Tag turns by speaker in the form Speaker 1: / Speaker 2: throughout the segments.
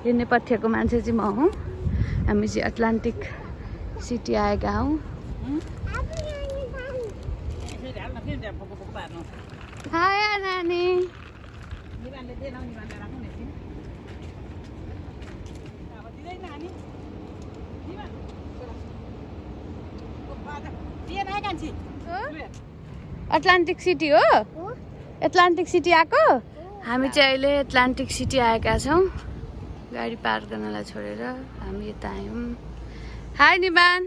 Speaker 1: यो नेपथ्यको मान्छे चाहिँ म हुँ। हामी चाहिँ अटलान्टिक सिटी आएका हौँ। हाय नानी। अटलान्टिक सिटी हो? एटलान्टिक सिटी आएको? हामी चाहिँ अहिले एटलान्टिक सिटी आएका छौँ गाडी पार्क गर्नलाई छोडेर। हामी यता आयौँ। हाई निबान।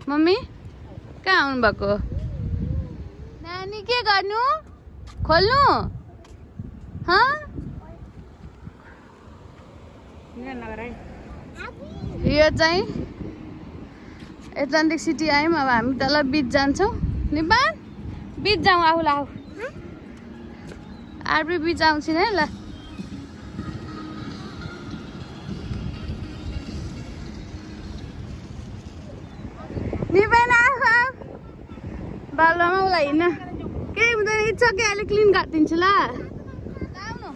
Speaker 1: मम्मी कहाँ आउनुभएको? नानी के गर्नु? खोल्नु? यो चाहिँ एटलान्टिक सिटी आयौँ। अब हामी तल बिच जान्छौँ। निबान बिच जाउँ। आऊ आऊ आरबी बिच आउँछिन् है ल। निबान आऊ आऊ बालुवामा उसलाई हिँड्न केही हुँदैन। इच्छा के अहिले क्लिन गरिदिन्छु ल। आउनु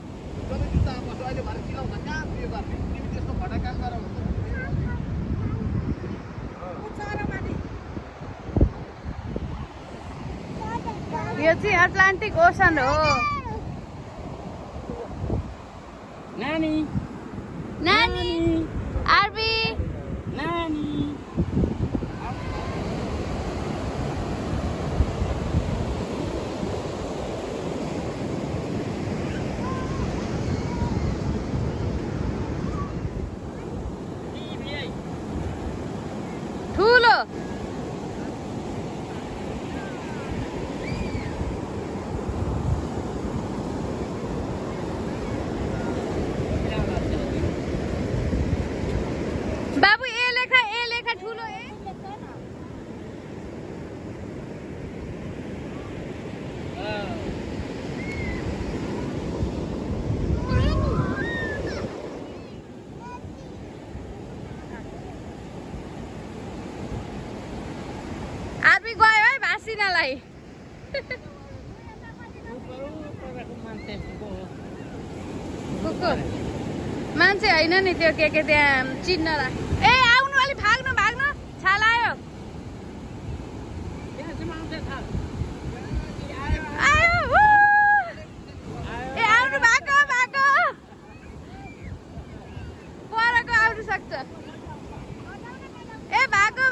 Speaker 1: यो चाहिँ अटलान्टिक ओसन हो। नानी नानी आरबी नानी। ठुलो बाबु ए लेखा ठुलो ए। आरबी गयो है भासिनालाई। मान्छे होइन नि त्यो के त्यहाँ चिन्नलाई। ए आउनु अलि भाग्नु भाग्नु छालायो। ए आउनु भएको परको आउनु सक्छ। ए भएको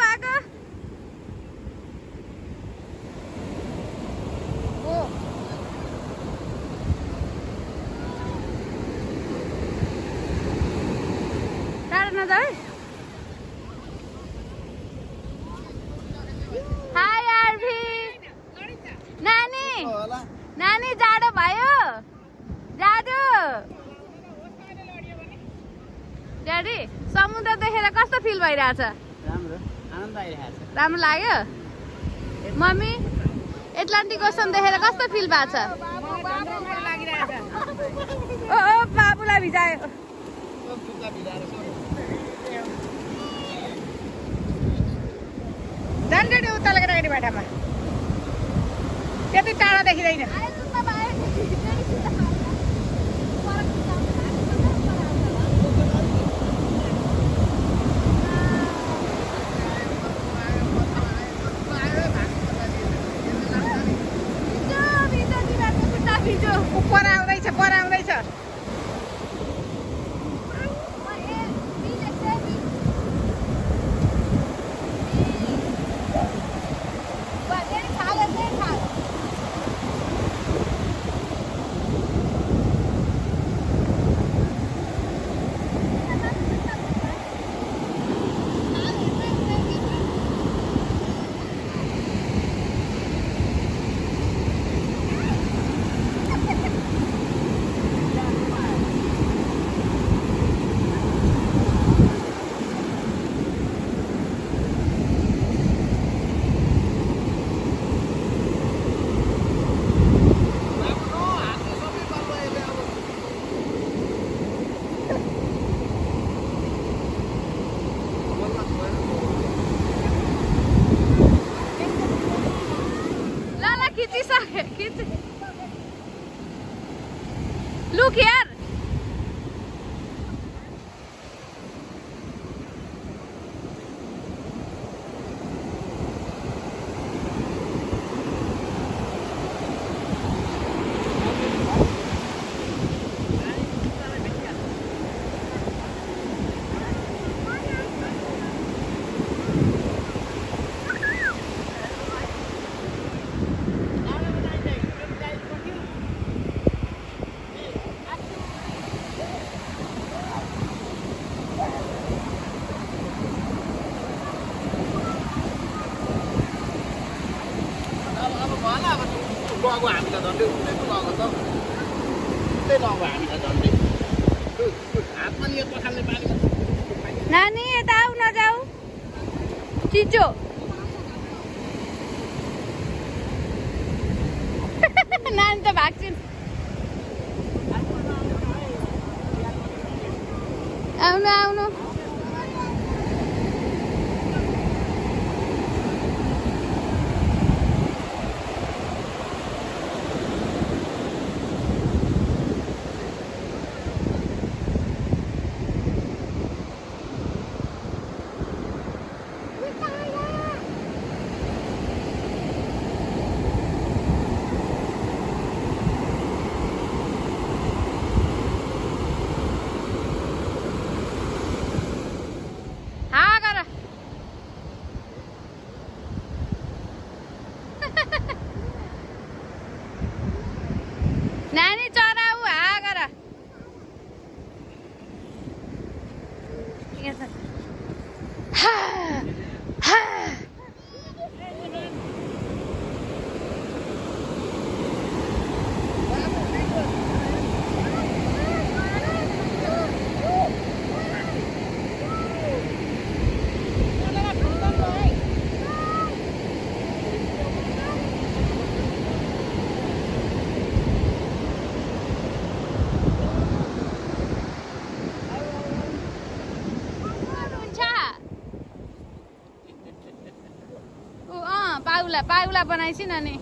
Speaker 1: नजाऊ है। हाय आरबी। नानी जाडो भयो? जाडो ड्याडी समुद्र देखेर कस्तो फिल भइरहेछ? राम्रो लाग्यो? मम्मी एटलान्टिक ओसन देखेर कस्तो फिल भएको छ? ओ बाबुलाई भिजायो। जान्डे उता लगेर गाडी बाटामा त्यति टाढा देखिँदैन। पर आउँदैछ। Look here. नानी यता आऊ नजाऊ चिचो नानी त भाग्छिन् आउनु आउनु नानी चरा उ हा गर पाउला बनाइछि नानी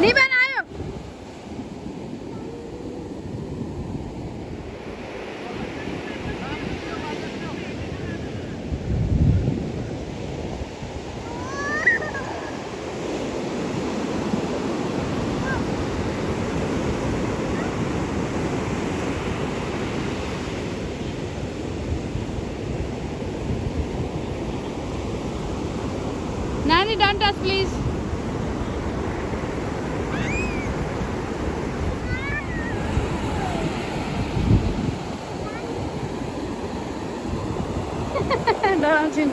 Speaker 1: निबन आयो Nanny, don't touch, please. डराउँछिन्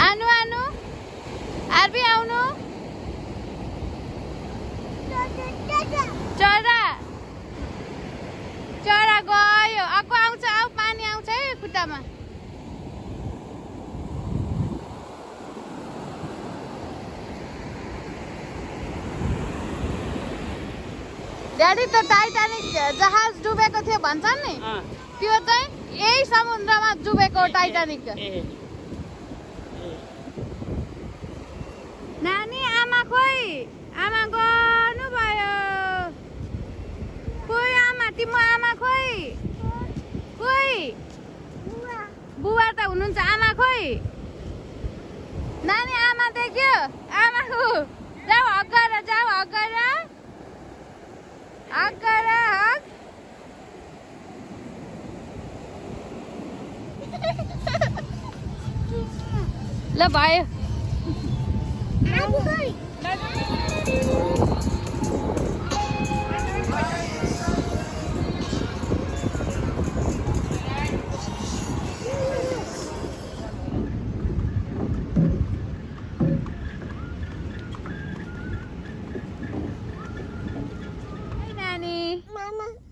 Speaker 1: आनु आनु आरबी आउनु चरा चरा गयो आको आउँछ आऊ पानी आउँछ है खुट्टामा ड्याडी त टाइटानिक जहाज डुबेको थियो भन्छन् नि त्यो चाहिँ यही समुद्रमा डुबेको टाइटानिक नानी आमा खोइ आमा गर्नु भयो खोइ आमा तिम्रो आमा खोइ खोइ बुवा त हुनुहुन्छ आमा खोइ नानी आमा देख्यो आमा जाऊ हक गर जाऊ हक गर हक गर हक ल भयो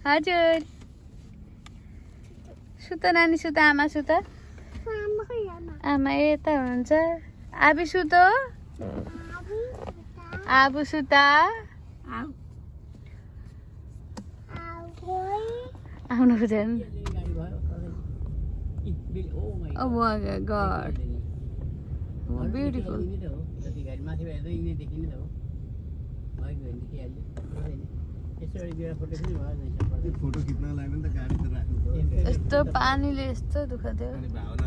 Speaker 1: हजुर सुत नानी सुत आमा सुत आमा यता हुनुहुन्छ आबी सुतो आबु सुता आउनु खोजेन Oh my god. Oh, beautiful.
Speaker 2: Photo खिच्न लाग्यो नि त गाडी त राख्नु
Speaker 1: यस्तो पानीले यस्तो दुःख दियो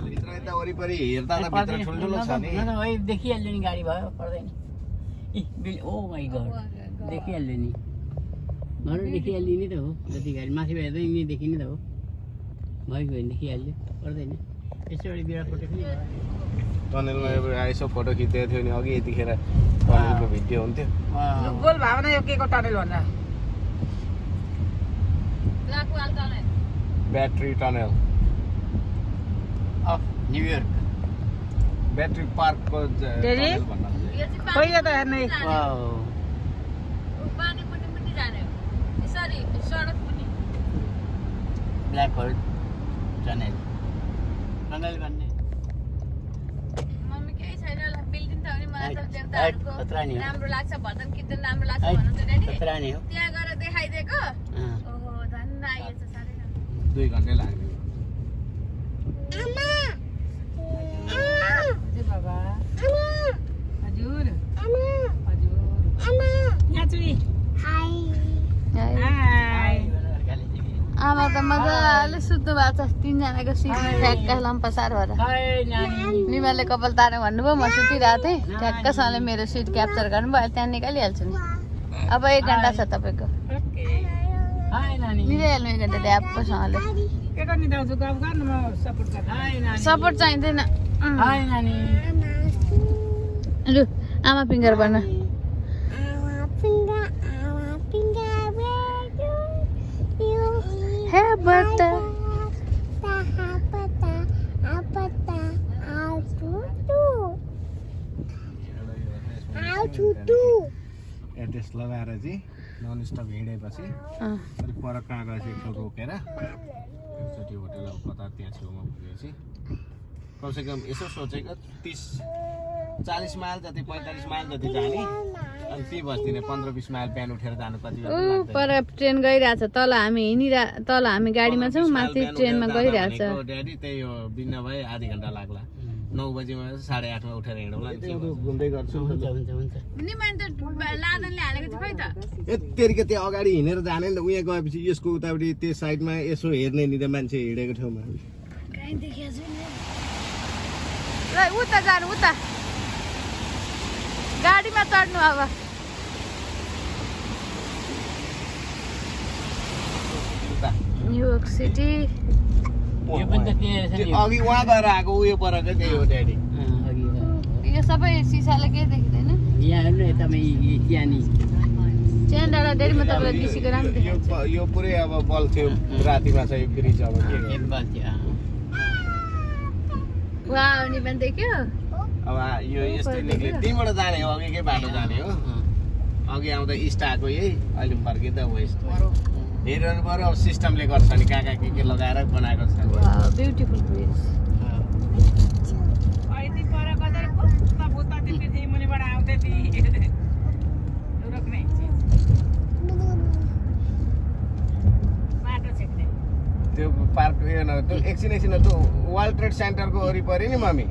Speaker 2: भित्र यता वरिपरि हेर्दा त भित्र ठुल्ठुलो छ नि
Speaker 3: है देखिहाल्यो नि गाडी भयो पर्दैन ओ माई गड देखिहाल्यो नि घर देखिहाल्यो नि त हो जति गाडी माथि हेर्दै नि देखिने त हो भइगयो भने देखिहाल्यो पर्दैन यसोबाट बिरा फोटो पनि
Speaker 2: टनेलमा यसो फोटो खिचेको थियो नि अघि यतिखेर टनेलको भिडियो हुन्थ्यो
Speaker 3: बोल भावना यो के को टनेल भन्दा
Speaker 2: battery tunnel
Speaker 3: of New York
Speaker 2: battery पार्कको tunnel भन्न
Speaker 3: खोइ त हेर्नै ब्ल्याक होल टनेल टनेल भन्ने
Speaker 1: मम्मी केही छैन बिल्डिङ त हो नि मलाई त
Speaker 3: देउताहरुको
Speaker 1: राम्रो लाग्छ भजन कीर्तन राम्रो लाग्छ भन्नु त ड्याडी
Speaker 3: खतरा नि हो
Speaker 1: त्यहाँ गएर देखाइदिएको ओहो धन्न आइएछ साह्रै
Speaker 2: 2 घण्टा लाग्यो
Speaker 1: आमा
Speaker 3: हजुर बाबा हजुर यहाँ चाहिँ हाई
Speaker 1: आमा त मजाले सुत्नु भएको छ 3 जनाको सिटमा ठ्याक्क लम्पसार भएर निमाले कपाल तार्नु भन्नुभयो म सुतिरहेको थिएँ ठ्याक्कसँगले मेरो सिट क्याप्चर गर्नुभयो अहिले त्यहाँ निकालिहाल्छु नि अब 1 घण्टा छ तपाईँको मिलाइहाल्नु 1 घण्टा ड्याप्पसँगले
Speaker 3: के गर्ने दाजु गफ गर्नु म सपोर्ट गर्छु हाय नानी
Speaker 1: सपोर्ट चाहिँदैन
Speaker 3: हाय नानी
Speaker 1: लु आमा फिङ्गर भन हे बता
Speaker 2: एड्रेस लगाएर चाहिँ नन स्टप हिँडेपछि अलिक पर कहाँ गएपछि एकछिन रोकेर एकचोटि होटेल अब कता त्यहाँ छेउमा पुगेपछि कमसेकम यसो सोचेको 30-40 माइल जति 45 माइल जति जाने अनि ती बस्दिने 15-20 माइल बिहान उठेर जानु कति
Speaker 1: पर ट्रेन गइरहेछ तल हामी तल हामी गाडीमा छौँ माथि ट्रेनमा गइरहेछ
Speaker 2: ड्याडी त्यही हो बिना भए आधी घण्टा लाग्ला 9 बजेमा 8:30 मा उठेर हिँडौँला घुम्दै गर्छु
Speaker 3: हुन्छ
Speaker 2: तेरिका त्यहाँ अगाडि हिँडेर जाने नि त उहाँ गएपछि यसको उतापट्टि त्यो साइडमा यसो हेर्ने नि त मान्छे हिँडेको ठाउँमा
Speaker 1: उता जानु उता गाडीमा चढ्नु अब न्युयोर्क सिटी
Speaker 3: यो पनि त के रहेछ नि
Speaker 2: अघि वहाँ गएर आएको उयो परको त्यही हो ड्याडी
Speaker 1: यो सबै सिसाले केही देखिँदैन
Speaker 3: यहाँ हेर्नु यतामा चियानी
Speaker 1: चियान डाँडा डेरी म तपाईँलाई बिसीको राम्रो देखाउँछु
Speaker 2: यो पुरै अब बल थियो रातिमा चाहिँ ब्रिज अब के
Speaker 1: वाह निबन देख्यो
Speaker 2: अब यो यस्तै निक्ले त्यहीँबाट जाने हो अघिकै बाटो जाने हो अघि आउँदा इस्ट आएको यही अहिले फर्किँदा वेस्ट हेरिरहनु पर्यो अब सिस्टमले गर्छ नि कहाँ के लगाएर बनाएको छ
Speaker 1: ब्युटिफुल ब्रिज
Speaker 2: त्यो पार्क उयो त्यो एकछिन त्यो वर्ल्ड ट्रेड सेन्टरको वरिपरि नि मम्मी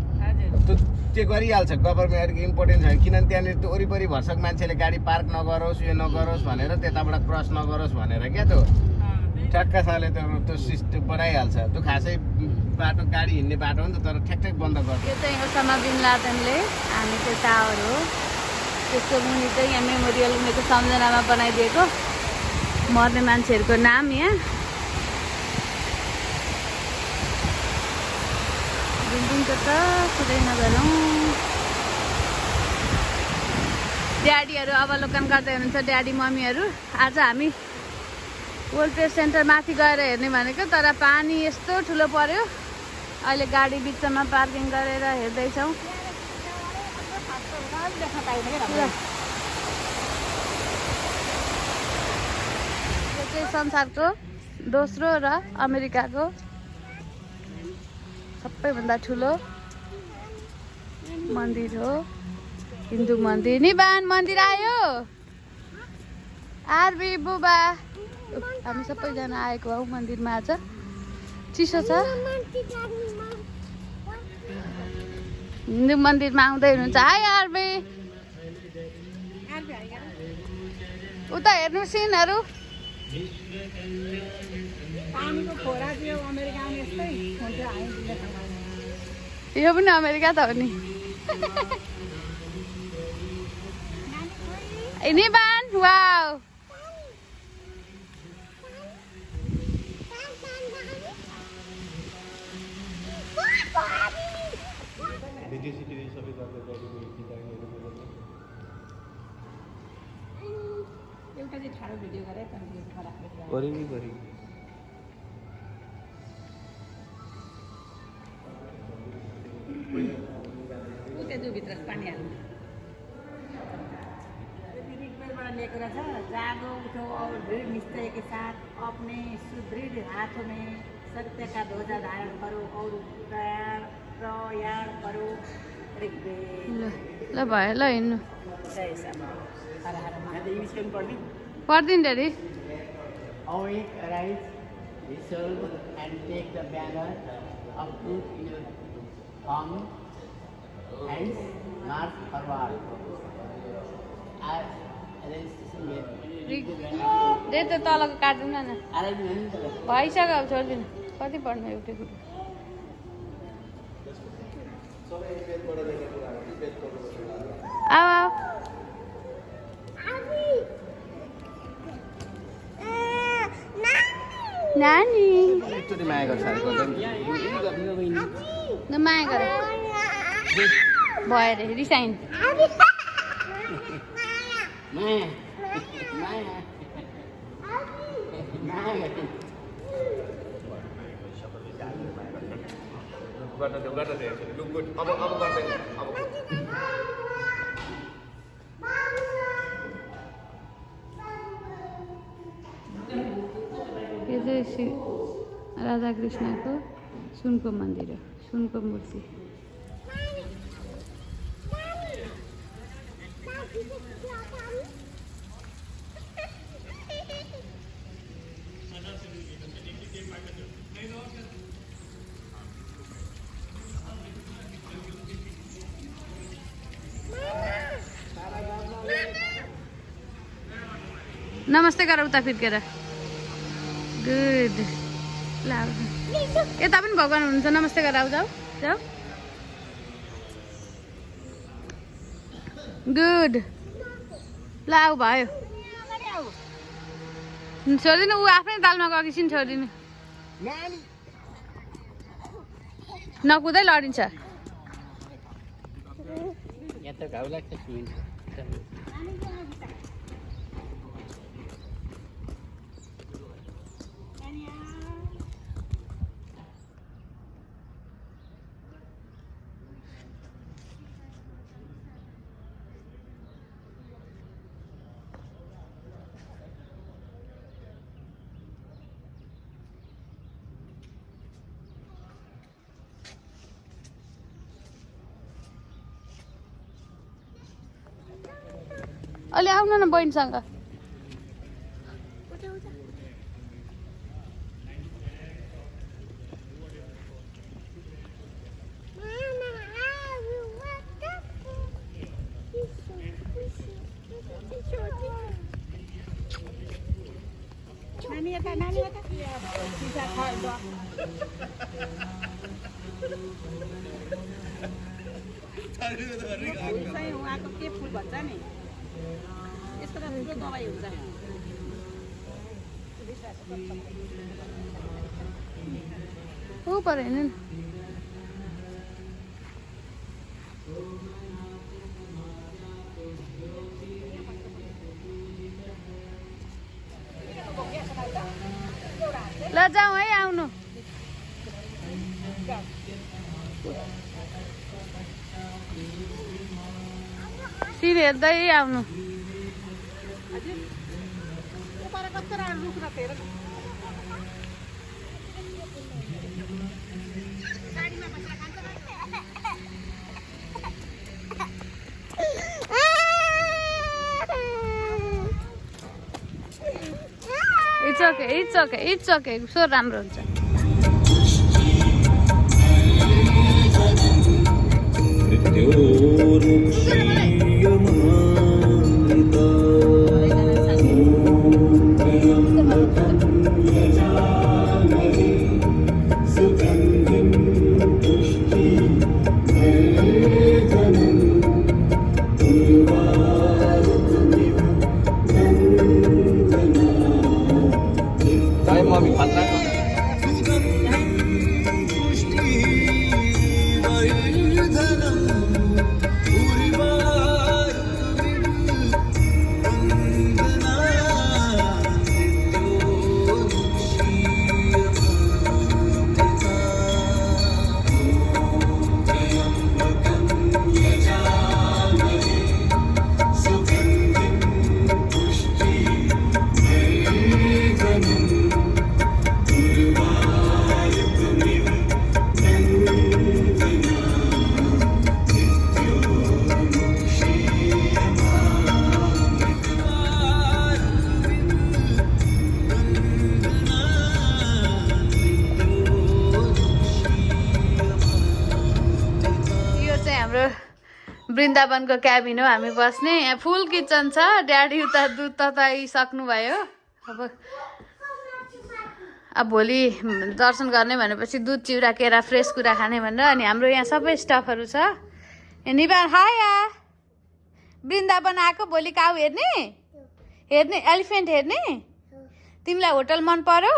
Speaker 2: त्यो चाहिँ गरिहाल्छ गभर्मेन्टको इम्पोर्टेन्ट छ किनभने त्यहाँनिर त्यो वरिपरि भर्सक मान्छेले गाडी पार्क नगरोस् यो नगरोस् भनेर त्यताबाट क्रस नगरोस् भनेर क्या त्यो ठ्याक्कसँगले त्यो सिस्टम बनाइहाल्छ त्यो खासै बाटो गाडी हिँड्ने बाटो हो नि त तर ठ्याक बन्द गर्छ
Speaker 1: यो चाहिँ ओसामा बिन लादेनले हानेको टावर हो त्यसको मुनि चाहिँ यहाँ मेमोरियल उनीहरूको सम्झनामा बनाइदिएको मर्ने मान्छेहरूको नाम यहाँ बिल्डिङको त कुरै नगरौँ ड्याडीहरू अवलोकन गर्दै हुनुहुन्छ ड्याडी मम्मीहरू आज हामी वर्ल्ड ट्रेड सेन्टर माथि गएर हेर्ने भनेको तर पानी यस्तो ठुलो पर्यो अहिले गाडी बिचमा पार्किङ गरेर हेर्दैछौँ यो चाहिँ संसारको दोस्रो र अमेरिकाको सबैभन्दा ठुलो मन्दिर हो, हिन्दू मन्दिर। निबान मन्दिर आयो। आरबी बुबा हामी सबैजना आएको हौ मन्दिरमा। आज चिसो छ। हिन्दू मन्दिरमा आउँदै हुनुहुन्छ। हाई आरबी। उता हेर्नु सिनहरू। यो पनि अमेरिका त हो नि। निबान वाउ।
Speaker 3: एउटा चाहिँ ठाडो भिडियो गरे त्यहाँदेखि खराब
Speaker 2: गरी गरी
Speaker 3: त्यो भित्र पानी हाल्नु रिक्वेस्टबाट लिएको रहेछ। जागो उठो और दृढ़ निश्चय के साथ अपने सुदृढ़ हाथों में सत्य का ध्वजा धारण करो और प्रयाण करो।
Speaker 1: ल भयो ल हिँड्नु। पर्दैन daddy.
Speaker 3: Awake, arise, resolve, and take the banner of truth in your palm, hands, march forward.
Speaker 1: They त तलको काट्दैन न।
Speaker 3: Arrangement.
Speaker 1: भइसक्यो अब छोडिदिनु। कति पढ्नु एउटै कुरो। आऊ आऊ। नानी
Speaker 2: एकचोटि माया गर्छ अरे गर्दैन।
Speaker 1: न माया गर भयो अरे रिसाइन।
Speaker 3: Maya. Maya. Maya.
Speaker 2: गर्दा लुक गुड। अब गर्दैन अब।
Speaker 1: यो चाहिँ श्री राधाकृष्णको सुनको मन्दिर हो, सुनको मूर्ति। नमस्ते गर उता फिर्केर। गुड। ल यता पनि भगवान् हुनुहुन्छ। नमस्ते गरेर आऊ। जाऊ जाऊ। गुड। ल आऊ भयो। छोडिदिनु। ऊ आफ्नै तालमा गएको एकछिन छोडिदिनु। नकुदै लडिन्छ।
Speaker 3: यहाँ त घाउ लाग्छ सिमेन्ट।
Speaker 1: अलि आउन न बहिनीसँग।
Speaker 3: नानी यता नानी यता सिसा खाएर चाहिँ उहाँको के फुल भन्छ नि यसको त ठुलो दबाई हुन्छ।
Speaker 1: ऊ पर हेर्नु न। ल जाउँ है आउनु। सिर हेर्दै आउनु। इट्स ओके सो राम्रो हुन्छ।
Speaker 2: मम्मी खतरा
Speaker 1: वृन्दावनको क्याबिन हो हामी बस्ने। यहाँ फुल किचन छ। ड्याडी उता दुध तताइसक्नु भयो। अब भोलि दर्शन गर्ने भनेपछि दुध चिउरा केरा फ्रेस कुरा खाने भनेर अनि हाम्रो यहाँ सबै स्टाफहरू छ। निबा हाय वृन्दावन आएको भोलि काउ हेर्ने एलिफेन्ट हेर्ने। तिमीलाई होटल मन पर्यो?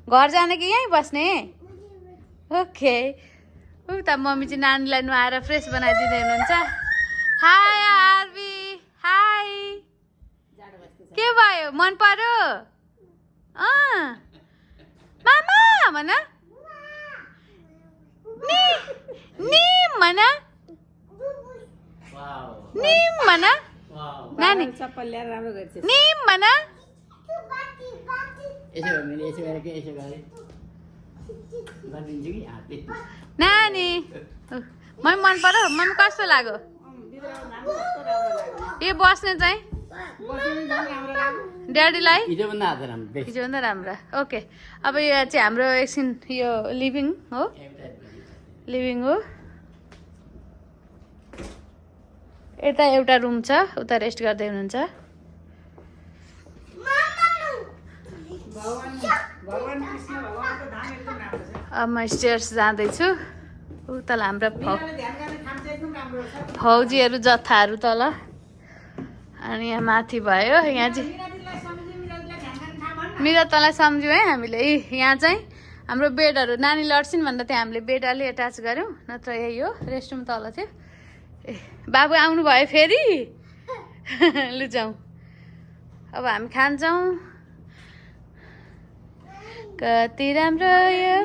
Speaker 1: घर जाने कि यहीँ बस्ने? ओके। उता मम्मी चाहिँ नानीलाई नुहाएर फ्रेस बनाइदिँदै हुनुहुन्छ। हाय आरबी हाय। के भयो मन पर्यो? मामा भन निम भन नानी निम भन। नानी मम्मी मन पर्यो? मम्मी कस्तो लाग्यो? यो बस्ने चाहिँ ड्याडीलाई हिजोभन्दा राम्रो। ओके अब यो चाहिँ हाम्रो एकछिन यो लिभिङ हो। यता एउटा रुम छ उता रेस्ट गर्दै हुनुहुन्छ। अब म स्टेयर्स जाँदैछु। तल हाम्रा फौजीहरू जत्थाहरू तल अनि यहाँ माथि भयो। यहाँ चाहिँ मिरा तँलाई सम्झ्यौँ है हामीले। यहाँ चाहिँ हाम्रो बेडहरू नानी लड्छिन् भन्दा त्यहाँ हामीले बेड अलि एट्याच गऱ्यौँ नत्र यही हो। रेस्टरुम तल थियो। ए बाबु आउनु भयो फेरि लु जाउँ। अब हामी खान्छौँ। कति राम्रो यो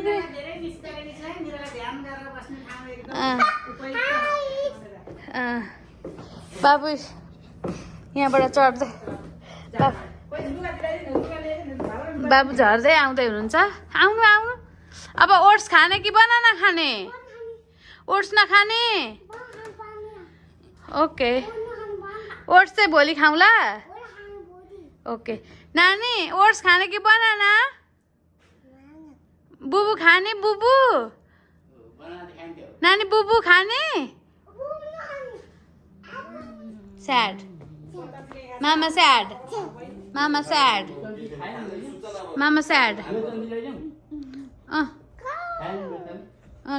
Speaker 1: बाबु यहाँबाट चढ्दै बाबु झर्दै आउँदै हुनुहुन्छ। आउनु अब ओट्स खाने कि बनाना खाने? ओट्स नखाने? ओके ओट्स चाहिँ भोलि खाउँला। ओके नानी ओट्स खाने कि बनाना? बुबु खाने? बुबु नानी बुबु खाने? स्याड मामा स्याड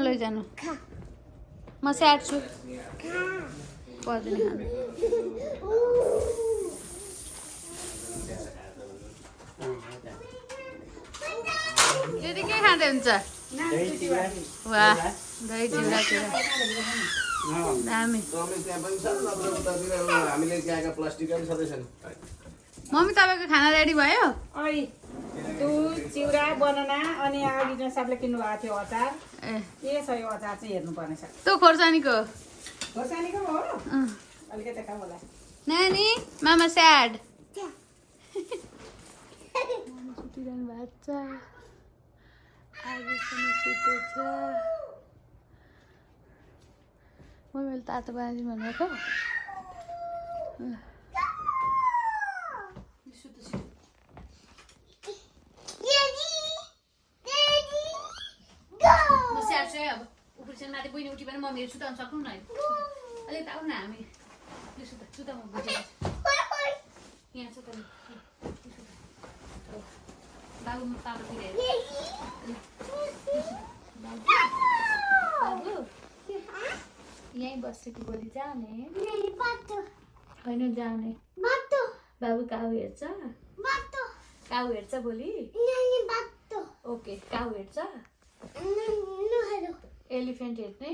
Speaker 1: लैजानु। म स्याड छु पर्दैन खानु। यदि के खाँदै हुन्छ? वाह दही चिउरा दामी। मम्मी तपाईँको खाना रेडी भयो?
Speaker 4: दुध चिउरा बनाना अनि अघि जुन सबले किन्नु भएको थियो अचार के छ यो अचार चाहिँ हेर्नु पर्ने छ।
Speaker 1: त्यो खोर्सानीको
Speaker 4: हो अलिकति खाऊ होला।
Speaker 1: नानी मामा स्याड सुतिरहनु भएको छ। आज पनि सुतेछ। मैले तातो बनाइदिनु भनेको। है अब उपरसँग माथि बहिनी उठ्यो भने मम्मीहरू सुताउन सक्नु न अलि त आऊ न हामी यो सुता म बुझेँ यहाँ सुता बाबु पापातिर बाबु यहीँ बस्छ कि भोलि जाने होइन जाने बाबु काउ हेर्छ काउ हेर्छ भोलि ओके काउ हेर्छ एलिफेन्ट हेर्ने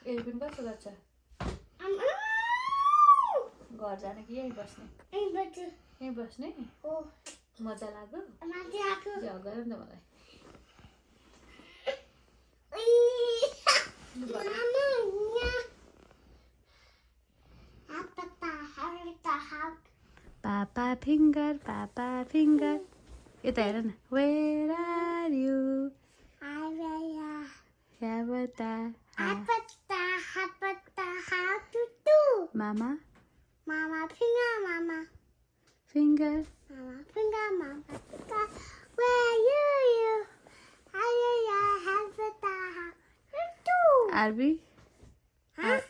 Speaker 1: एलिफेन्ट कस्तो गर्छ घर जाने कि यहीँ बस्ने यहीँ बस्ने मजा लाग्यो गर नि त मलाई पापा फिङ्गर यता हेर न वेयर आर यु मामा finger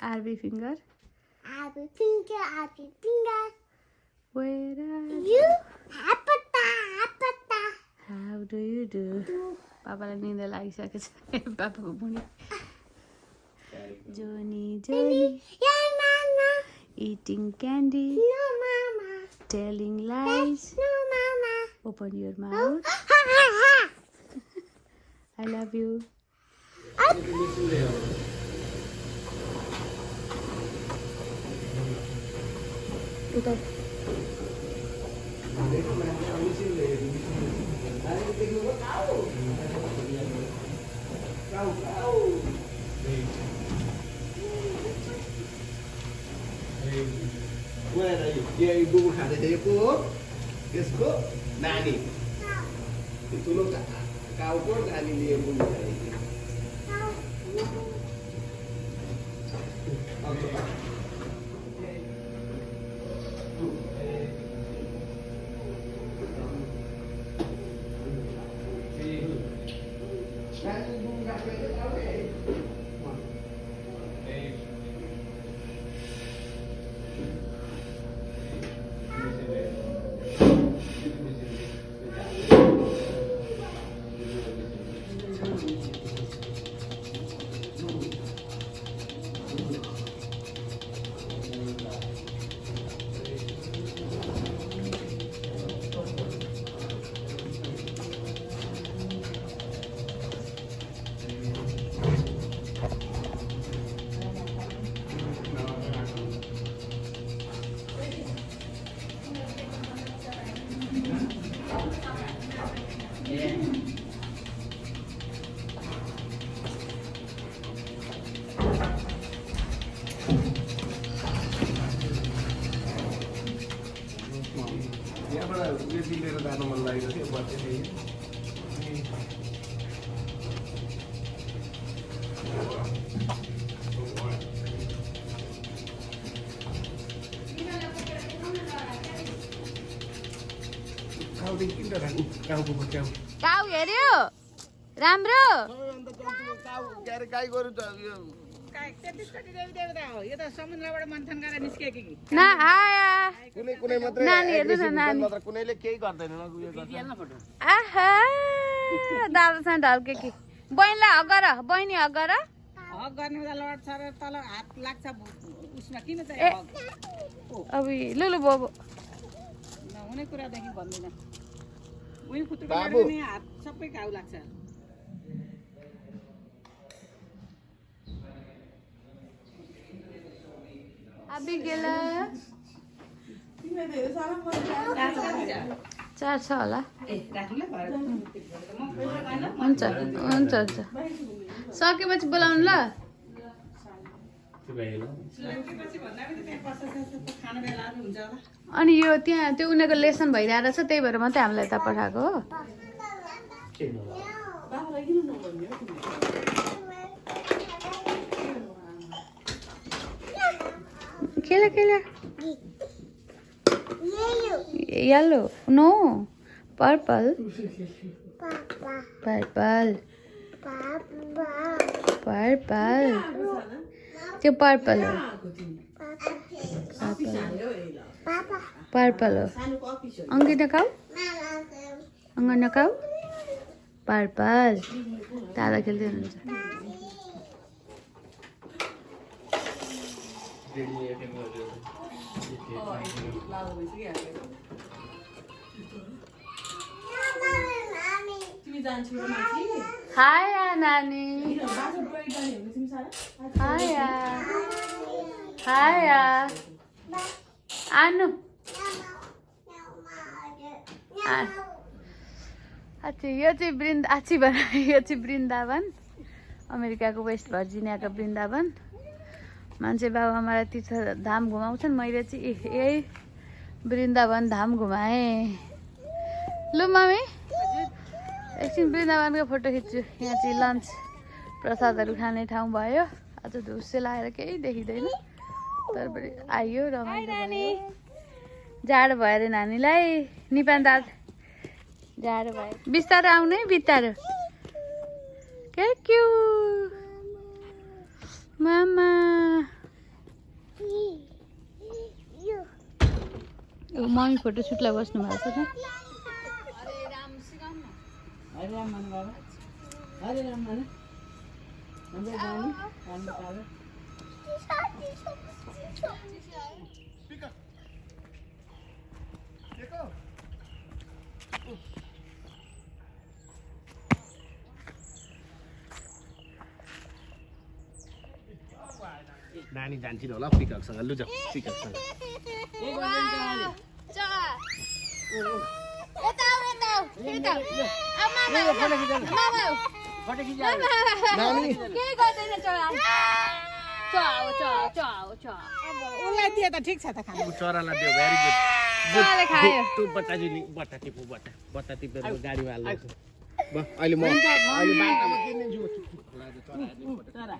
Speaker 1: RB finger where are you how do you do पापालाई निन्द लागिसकेको छ पापाको मुनि Johnny eating candy telling lies open your mouth I love you udah
Speaker 2: यो बुबु खाँदैथिएको यसको नानी ठुलो काउको नानीले यो बुबु खाँदैथ्यो लिएर जानु मन लागेको थियो बच्चे
Speaker 1: काउ हेर्यो राम्रो
Speaker 2: गाई गोरु त
Speaker 4: यो त समुद्रबाट मन्थन गरेर निस्किएको कि
Speaker 1: ना आया
Speaker 2: कुनै मात्रै
Speaker 1: नानी हेर्नु न नानी
Speaker 2: मात्र कुनैले केही गर्दैन उयो गर्छ
Speaker 1: आहा दादासँग ढल्के कि बहिनीलाई हग गर बहिनी हग गर
Speaker 4: हक गर्ने बेला लड छ र तल हात लाग्छ उसमा किन चाहिँ हक
Speaker 1: अब लुलु बोबो
Speaker 4: नहुने कुरादेखि भन्दैन उही खुट्टुको लड्ने हात सबै घाउ लाग्छ
Speaker 1: Abigail. 4 छ होला हुन्छ हुन्छ हुन्छ सकेपछि बोलाउनु ल अनि यो त्यहाँ त्यो उनीहरूको लेसन भइरहेको छ त्यही भएर मात्रै हामीलाई यता पठाएको हो खेल खेल yellow no purple purple purple त्यो पर्पल हो पर्पल हो अङ्गी नखाऊ अङ्ग नखाऊ पर्पल दादा खेल्दै हुनुहुन्छ हाय नानी हाय हाय आनु अच्छा यो चाहिँ यो चाहिँ वृन्दावन अमेरिकाको वेस्ट भर्जिनियाको वृन्दावन मान्छे बाबा मलाई तीर्थ धाम घुमाउँछन् मैले चाहिँ यही वृन्दावन धाम घुमाएँ लु मम्मी एकछिन वृन्दावनको फोटो खिच्छु यहाँ चाहिँ लन्च प्रसादहरू खाने ठाउँ भयो आज धुस्से लगाएर केही देखिँदैन तर पनि आइयो रमाइलो भयो जाडो भयो अरे नानीलाई निपान दाद जाडो भयो बिस्तारो आउने बिस्तारो क्यू मामा मम्मी फोटो सुटलाई बस्नु भएको छ
Speaker 3: हरे राम मन बाबा हरे राम मन हाम्रो गाउँ गाउँ पावे
Speaker 2: नानी जान्छिन् होला पिकअपसँग लु जाऊ पिकअपसँग
Speaker 4: उसलाई दिए त ठिक छ त खानु
Speaker 2: चरालाई दियो भेरी गुड
Speaker 1: चराले खायो
Speaker 2: तु बट्टा जुनी बट्टा टिपु बट्टा टिपेर गाडीमा हाल्छु ल अहिले म अहिले बाटोमा किन्दिन्छु
Speaker 3: चरा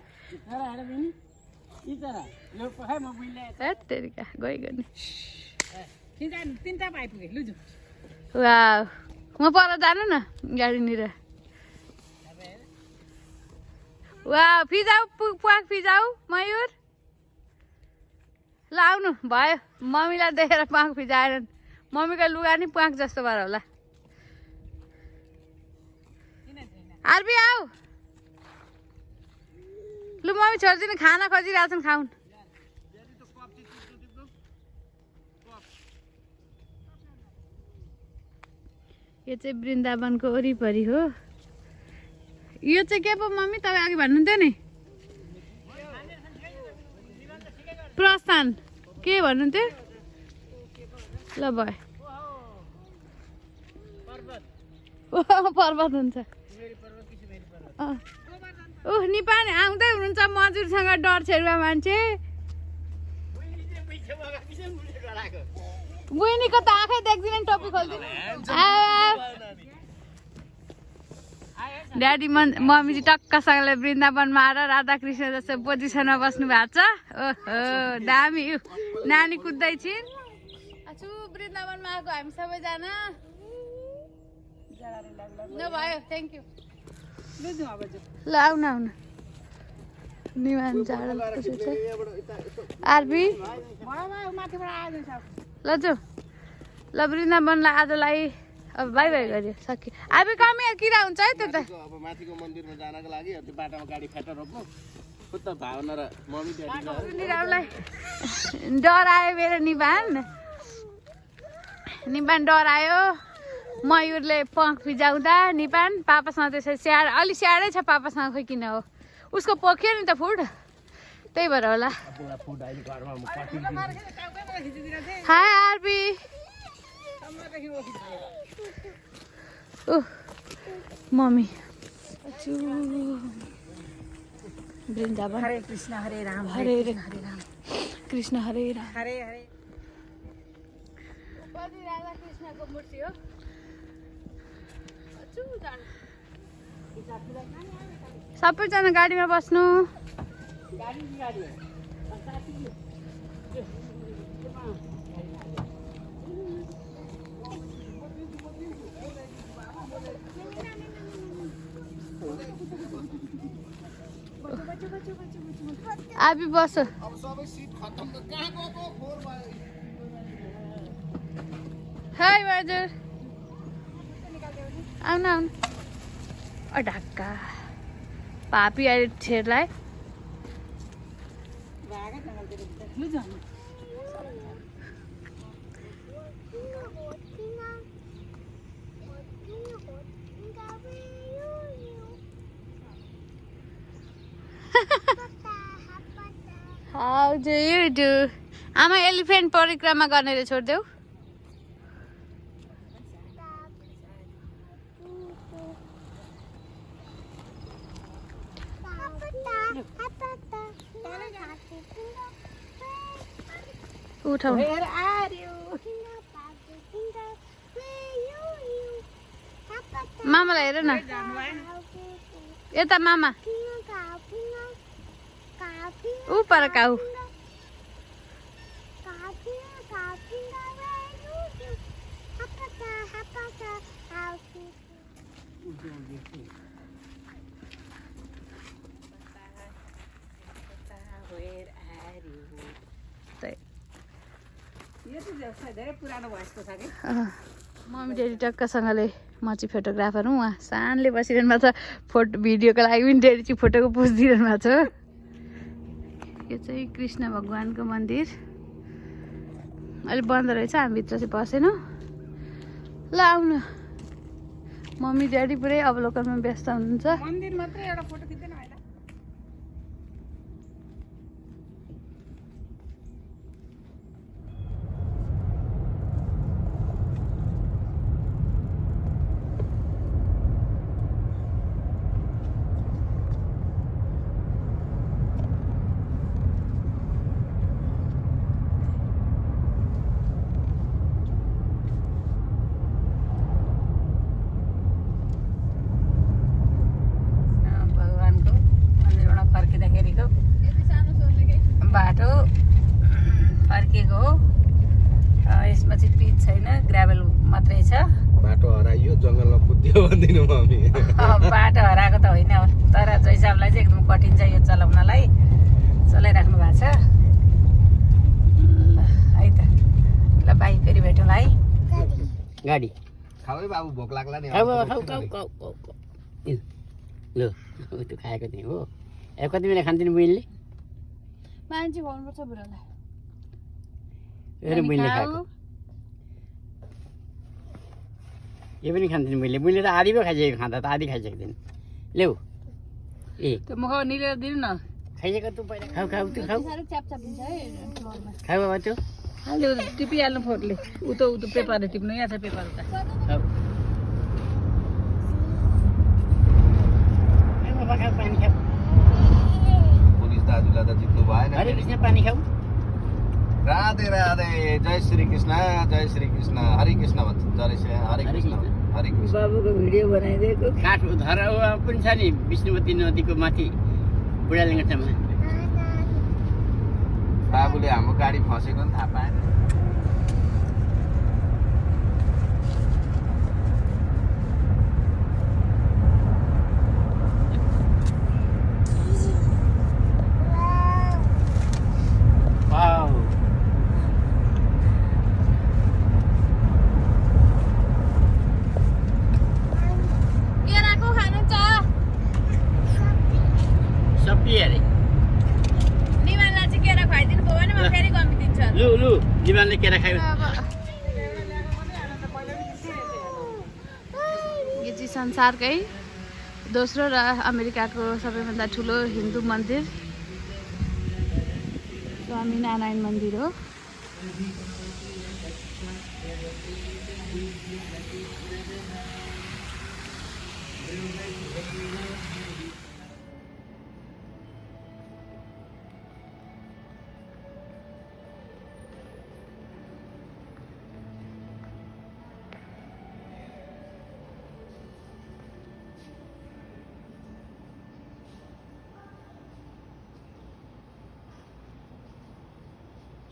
Speaker 3: चरा हेर बिनी ई चरा लो पखाइ म बुइले
Speaker 1: हैट तेरिका गइ गर्ने
Speaker 4: तिनटा आइपुगे लु जाऊ
Speaker 1: वाउ म पर जानु न गाडीनिर वाउ फिजाउ प्वाक फिजाउ मयूर ल आउनु भयो मम्मीलाई देखेर प्वाक फिजाएन मम्मीको लुगा नि प्वाक जस्तो भएर होला आरबी आऊ लु मम्मी छोरीदिनु खाना खोजिरहेछन् खाउन् यो चाहिँ वृन्दावनको वरिपरि हो यो चाहिँ के पो मम्मी तपाईँ अघि भन्नुहुन्थ्यो नि प्रस्थान के भन्नुहुन्थ्यो ल भयो पर्वत हुन्छ ओह निपाने आउँदै हुनुहुन्छ मजुरसँग डर छेरुवा मान्छे बुइनीको त आँखै देख्दिन टोपी खोल्दिन ड्याडी मम्मी चाहिँ टक्कसँगले वृन्दावनमा आएर राधाकृष्ण जस्तो पोजिसनमा बस्नु भएको छ ओहो दामी नानी कुद्दै छिन् छु वृन्दावनमा आएको हामी सबैजना ल भयो थ्याङ्क यू ल आउन आउन निमान जाडो आरबी ल जाऊ ल वृन्दावनलाई आजलाई अब बाई बाई गर्यो सक्यो आबी कमी किरा हुन्छ है त्यो त
Speaker 2: अब माथिको मन्दिरमा जानको लागि त्यो बाटोमा गाडी फ्याटेर रोक्नु खुट्टा भावना र मम्मी
Speaker 1: निराउलाई डर आयो मेरो निपान डर आयो मयूरले पख फिजाउँदा निपान पापासँग त्यसरी अलि स्याहारै छ पापासँग खोइ किन हो उसको पोख्यो नि त फुड त्यही भएर होला हाय आरबी मम्मी वृन्दावन
Speaker 4: हरे कृष्ण हरे राम
Speaker 1: हरे राम कृष्ण हरे राम
Speaker 4: हरे हरे
Speaker 1: राधा कृष्णको मूर्ति हो सबैजना गाडीमा बस्नु आबी बस
Speaker 2: अब सबै सिट खत्तम त कहाँ गएको फोहोर भयो
Speaker 1: हाई बहादुर आउन आउन ढाक्का पापी अहिले छेरलाई How do you do? आमा एलिफेन्ट परिक्रमा गर्नेले छोडिदेऊ उठाउ मामालाई हेर न यता मामा ऊ पर काउ मम्मी डेडी टक्कसँगले म चाहिँ फोटोग्राफर हुँ उहाँ सानले बसिरहनु भएको छ भिडियोको लागि पनि डेडी चाहिँ फोटोको पोज दिइरहनु भएको छ यो चाहिँ कृष्ण भगवानको मन्दिर अहिले बन्द रहेछ हामी भित्र चाहिँ पसेनौँ ल आउनु मम्मी ड्याडी पुरै अवलोकनमा व्यस्त हुनुहुन्छ
Speaker 4: मन्दिर मात्रै एउटा फोटो खिच्दैन होइन बाटो फर्केको हो यसमा चाहिँ पिच छैन ग्राभल मात्रै छ
Speaker 2: बाटो हराइयो जङ्गलमा कुद्यो भन्दिनँ मम्मी
Speaker 4: बाटो हराएको त होइन तर जैसाबलाई चाहिँ एकदम कठिन छ यो चलाउनलाई चलाइराख्नु भएको छ है त ल भाइ फेरि भेटौँ है
Speaker 3: गाडी
Speaker 2: खाऊ है बाबु भोक लाग्ला नि
Speaker 3: ल त्यो खाएको थिएँ हो कति बेला खान्थेन बहिनीले
Speaker 1: मान्छे खुवाउनुपर्छ बुढालाई
Speaker 3: बहिनीले खाएको यो पनि खान्थेन मैले त आधी पो खाइसकेको खाँदा त आधी खाइसकेको थिएन ल्याउ ए
Speaker 4: त्यो मुख निलेर दिनु न
Speaker 3: खाइसकेको तँ पहिला खाऊ खाऊ त्यो खाऊ
Speaker 1: च्यापच्याप हुन्छ है फ्लोरमा
Speaker 3: खाऊ बाबा त्यो
Speaker 4: हाल्यो टिपिहाल्नु फोटोले ऊ त पेपरले टिप्नु यहाँ छ पेपर त
Speaker 3: खाऊ बाबा खाऊ पानी खाऊ
Speaker 2: पुलिस दाजुलाई त जित्नु भएन
Speaker 3: हरे कृष्ण पानी खाऊ
Speaker 2: राधे राधे जय श्री कृष्ण हरे कृष्ण भन्छ हरे कृष्ण
Speaker 4: बाबुको भिडियो बनाइदिएको
Speaker 3: काठ धरा पनि छ नि विष्णुवती नदीको माथि बुढालिङ्गठामा
Speaker 2: बाबुले हाम्रो गाडी फसेको नि थाहा पाएन
Speaker 1: केराको खानुहुन्छ
Speaker 3: सबै अरे
Speaker 1: निमानलाई चाहिँ केरा खुवाइदिनु भयो भने म फेरि गमिदिन्छु
Speaker 3: लु लु जीवनले केरा खायो
Speaker 1: यो चाहिँ संसारकै दोस्रो र अमेरिकाको सबैभन्दा ठुलो हिन्दू मन्दिर स्वामीनारायण मन्दिर हो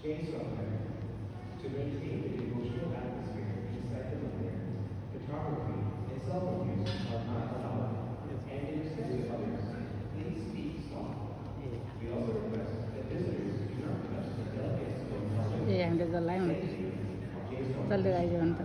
Speaker 5: Change software to maintain an emotional atmosphere inside the mandir. Photography and cell phone use are not allowed, and in respect to others, please speak softly.
Speaker 4: हामीले जसलाई हुन्छ जसले आइज भने त